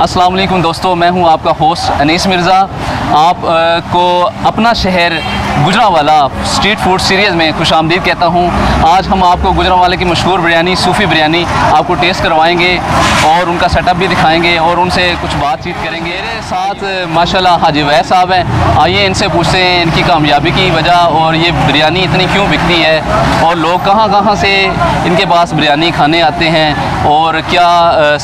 अस्सलाम वालेकुम दोस्तों, मैं हूं आपका होस्ट अनीस मिर्ज़ा। आप को अपना शहर गुजरांवाला स्ट्रीट फूड सीरीज़ में खुशामदीद कहता हूं। आज हम आपको गुजरांवाला की मशहूर बिरयानी सूफ़ी बिरयानी आपको टेस्ट करवाएंगे और उनका सेटअप भी दिखाएंगे और उनसे कुछ बातचीत करेंगे। मेरे साथ माशाल्लाह हाजी वैस साहब हैं। आइए इनसे पूछते हैं इनकी कामयाबी की वजह और ये बिरयानी इतनी क्यों बिकती है और लोग कहाँ कहाँ से इनके पास बिरयानी खाने आते हैं और क्या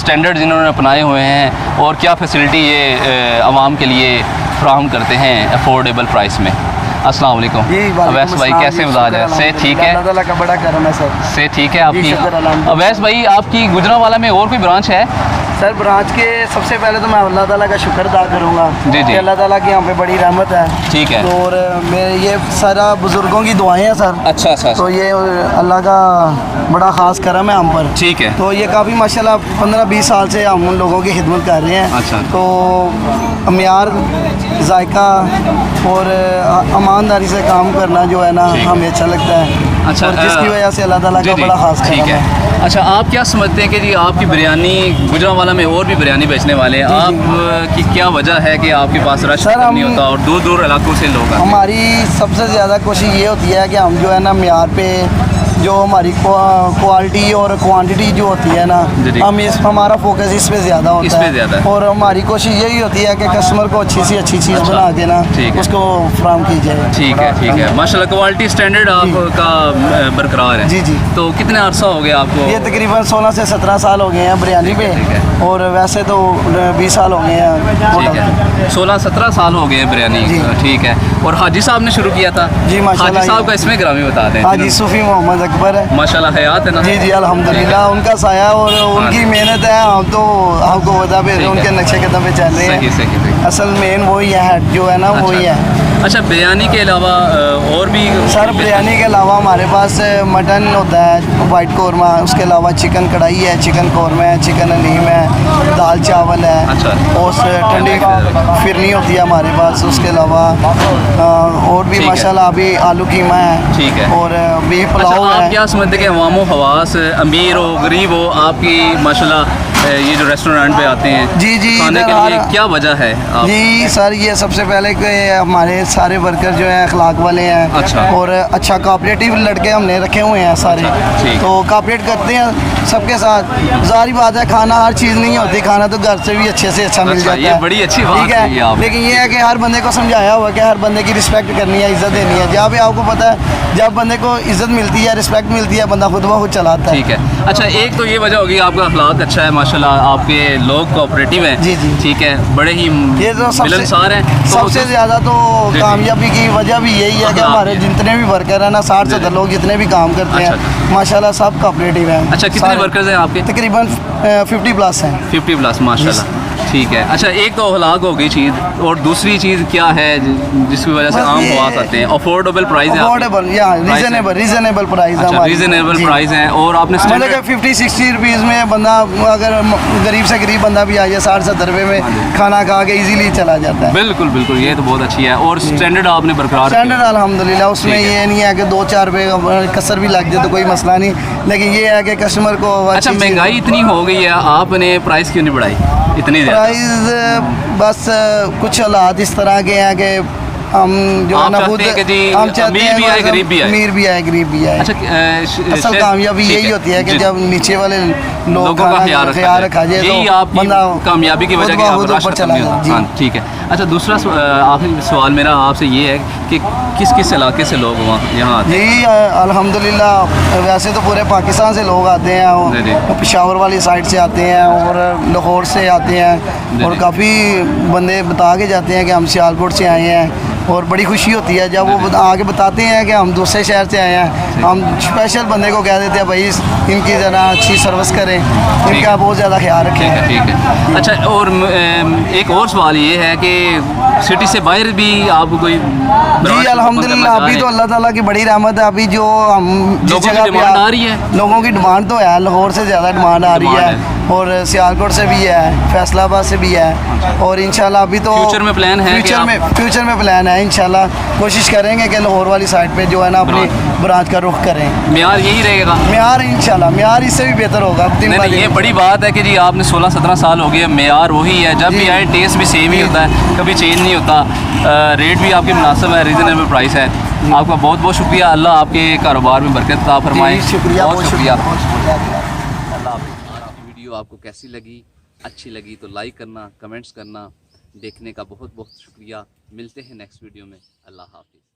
स्टैंडर्ड्स इन्होंने अपनाए हुए हैं और क्या फैसिलिटी ये आवाम के लिए फ्राहम करते हैं अफोर्डेबल प्राइस में। अस्सलाम वालेकुम अवैस भाई, कैसे मिजाज है? से ठीक है? अल्लाह का बड़ा करम है सर। से ठीक है आपकी? अवैस भाई, आपकी गुजरांवाला में और कोई ब्रांच है? सर ब्रांच के सबसे पहले तो मैं अल्लाह ताला का शुक्र अदा करूँगा जी जी। अल्लाह ताला की यहाँ पे बड़ी रहमत है। ठीक है। और मैं ये सारा बुजुर्गों की दुआएं हैं सर। अच्छा अच्छा। तो ये अल्लाह का बड़ा ख़ास करम है हम पर। ठीक है। तो ये काफ़ी माशाल्लाह 15-20 साल से हम उन लोगों की खिदमत कर रहे हैं। अच्छा। तो म्यार, जायका और ईमानदारी से काम करना जो है ना हमें अच्छा लगता है। अच्छा, और जिसकी वजह से अल्लाह ताला का बड़ा ख़ास करम ठीक है। अच्छा, आप क्या समझते हैं कि जी आपकी बिरयानी गुजरांवाला में और भी बिरयानी बेचने वाले हैं, आप की क्या वजह है कि आपके पास रश नहीं होता और दूर दूर इलाकों से लोग आते हैं? हमारी सबसे ज़्यादा कोशिश ये होती है कि हम जो है ना म्यार पे जो हमारी क्वालिटी और क्वांटिटी जो होती है ना, हम हमारा फोकस इस पे ज़्यादा होता है और हमारी कोशिश यही होती है कि कस्टमर को अच्छी से अच्छी चीज़ बना के ना उसको फराहम की जाए। ठीक है ठीक है, माशाल्लाह क्वालिटी स्टैंडर्ड आपका बरकरार है। जी जी। तो कितना अरसा हो गया आपको? ये तकरीबन 16 से 17 साल हो गए हैं बिरयानी पे और वैसे तो 20 साल हो गए हैं। 16-17 साल हो गए हैं बिरयानी। ठीक है। और हाजी साहब ने शुरू किया था? जी माशाल्लाह। हाजी साहब का इसमें ग्रामी बता दें। हाजी सूफी मोहम्मद अकबर है माशाल्लाह, हयात है ना? जी जी अल्हम्दुलिल्लाह, उनका साया और उनकी मेहनत है। हम तो आपको बता पे उनके नक्शे कदम पे चल रहे हैं। सही। असल मेन वही है जो है ना, वही है। अच्छा, बिरयानी के अलावा और भी? सर बिरयानी के अलावा हमारे पास मटन होता है, वाइट कौरमा, उसके अलावा चिकन कढ़ाई है, चिकन कौरमा है, चिकन हलीम है, दाल चावल है। अच्छा। और ठंडी फिरनी होती है हमारे पास। उसके अलावा और भी माशाल्लाह अभी आलू कीमा है। ठीक है। और भी पुलाव अच्छा, है। आप क्या समझते हैं कि अवामो हवास अमीर हो गरीब हो आपकी माशाल्लाह ये जो रेस्टोरेंट पे आते हैं जी जी खाने के लिए, क्या वजह है जी सर? ये सबसे पहले कि हमारे सारे वर्कर जो हैं अखलाक वाले हैं। अच्छा। और अच्छा कोऑपरेटिव लड़के हमने रखे हुए हैं सारे। तो कोऑपरेट करते हैं सबके साथ। जारी बात है, खाना हर चीज़ नहीं होती, खाना तो घर से भी अच्छे से अच्छा मिल जाता है। ये बड़ी अच्छी बात ठीक है। लेकिन ये है कि हर बंदे को समझाया हुआ कि हर बंदे की रिस्पेक्ट करनी है, इज्जत देनी है। जहाँ पे आपको पता है जब बंदे को इज्जत मिलती है, रिस्पेक्ट मिलती है, बंदा खुद ब खुद चलाता है। ठीक है। अच्छा, एक तो ये वजह होगी आपका अखलाक अच्छा है माशाल्लाह, आपके लोग कोऑपरेटिव हैं। जी जी। ठीक है, बड़े ही ये तो मिलनसार हैं। सबसे ज़्यादा तो कामयाबी की वजह भी यही है कि हमारे जितने भी वर्कर हैं ना, 60-70 लोग जितने भी काम करते हैं माशाल्लाह सब कोऑपरेटिव हैं। अच्छा, कितने वर्कर्स हैं आपके? तकरीबन 50+ हैं। 50+ माशाल्लाह। ठीक है। अच्छा, एक तो अखलाक हो गई चीज़ और दूसरी चीज़ क्या है जिसकी वजह से आम हवास आते हैं? अफोर्डेबल प्राइस है? अफोर्डेबल या रीजनेबल प्राइस है। रीजनेबल प्राइस है। और आपने मतलब 50-60 रुपीज़ में बंदा अगर गरीब से गरीब बंदा भी आ जाए 60-70 रुपये में खाना खा के इजीली चला जाता है। बिल्कुल बिल्कुल, ये तो बहुत अच्छी है। और स्टैंडर्ड आपने बरकरार? स्टैंडर्ड अल्हम्दुलिल्लाह, उसमें ये नहीं है कि 2-4 रुपये कसर भी लग जाए तो कोई मसला नहीं, लेकिन ये है कि कस्टमर को। अच्छा, महंगाई इतनी हो गई है, आपने प्राइस क्यों नहीं बढ़ाई इतनी ज़्यादा? प्राइस बस कुछ हालात इस तरह के हैं कि हम जो है ना खुद हम चाहते हैं अमीर भी आए गरीब भी आए। अच्छा, असल कामयाबी यही होती है कि जब नीचे वाले लोगों का ख्याल रखा जाए तो बंदा कामयाबी की वजह ऊपर चला जाए। ठीक है। अच्छा, दूसरा आखिरी सवाल मेरा आपसे ये है कि किस किस इलाके से लोग यहाँ आते हैं? जी अल्हम्दुलिल्लाह, वैसे तो पूरे पाकिस्तान से लोग आते हैं, पेशावर वाली साइड से आते हैं और लाहौर से आते हैं और काफ़ी बंदे बता के जाते हैं कि हम सियालकोट से आए हैं। और बड़ी खुशी होती है जब वो आगे बताते हैं कि हम दूसरे शहर से आए हैं। हम स्पेशल बंदे को कह देते हैं भाई इनकी ज़रा अच्छी सर्विस करें, इनका बहुत ज़्यादा ख्याल रखें। ठीक है। अच्छा, और एक और सवाल ये है कि सिटी से बाहर भी आप कोई? जी अल्हम्दुलिल्लाह, अभी तो अल्लाह ताला की बड़ी रहमत है। अभी जो हम जिस जगह पे आ रही है, लोगों की डिमांड तो है, लाहौर से ज़्यादा डिमांड आ रही है और सियालकोट से भी है, फैसलाबाद से भी है। और इंशाल्लाह अभी तो फ्यूचर में प्लान है? फ्यूचर में प्लान है। इंशाल्लाह कोशिश करेंगे कि लाहौर वाली साइड पे जो है ना अपनी ब्रांच का रुख करें। म्यार यही रहेगा? म्यार इंशाल्लाह म्यार इससे भी बेहतर होगा। दिन नहीं, बाद नहीं, ये दिन। बड़ी बात है कि जी आपने 16-17 साल हो गए, मेयार वही है, जब भी आए टेस्ट भी सेम ही होता है, कभी चेंज नहीं होता, रेट भी आपके मुनासिब है, रीज़नेबल प्राइस है। आपका बहुत बहुत शुक्रिया, अल्लाह आपके कारोबार में बरकत अता फरमाए। जी, शुक्रिया, बहुत शुक्रिया। बहुत शुक्रिया। अल्लाह हाफ़िज़। आपकी वीडियो आपको कैसी लगी? अच्छी लगी तो लाइक करना, कमेंट्स करना। देखने का बहुत बहुत शुक्रिया। मिलते हैं नेक्स्ट वीडियो में। अल्लाह हाफ़िज़।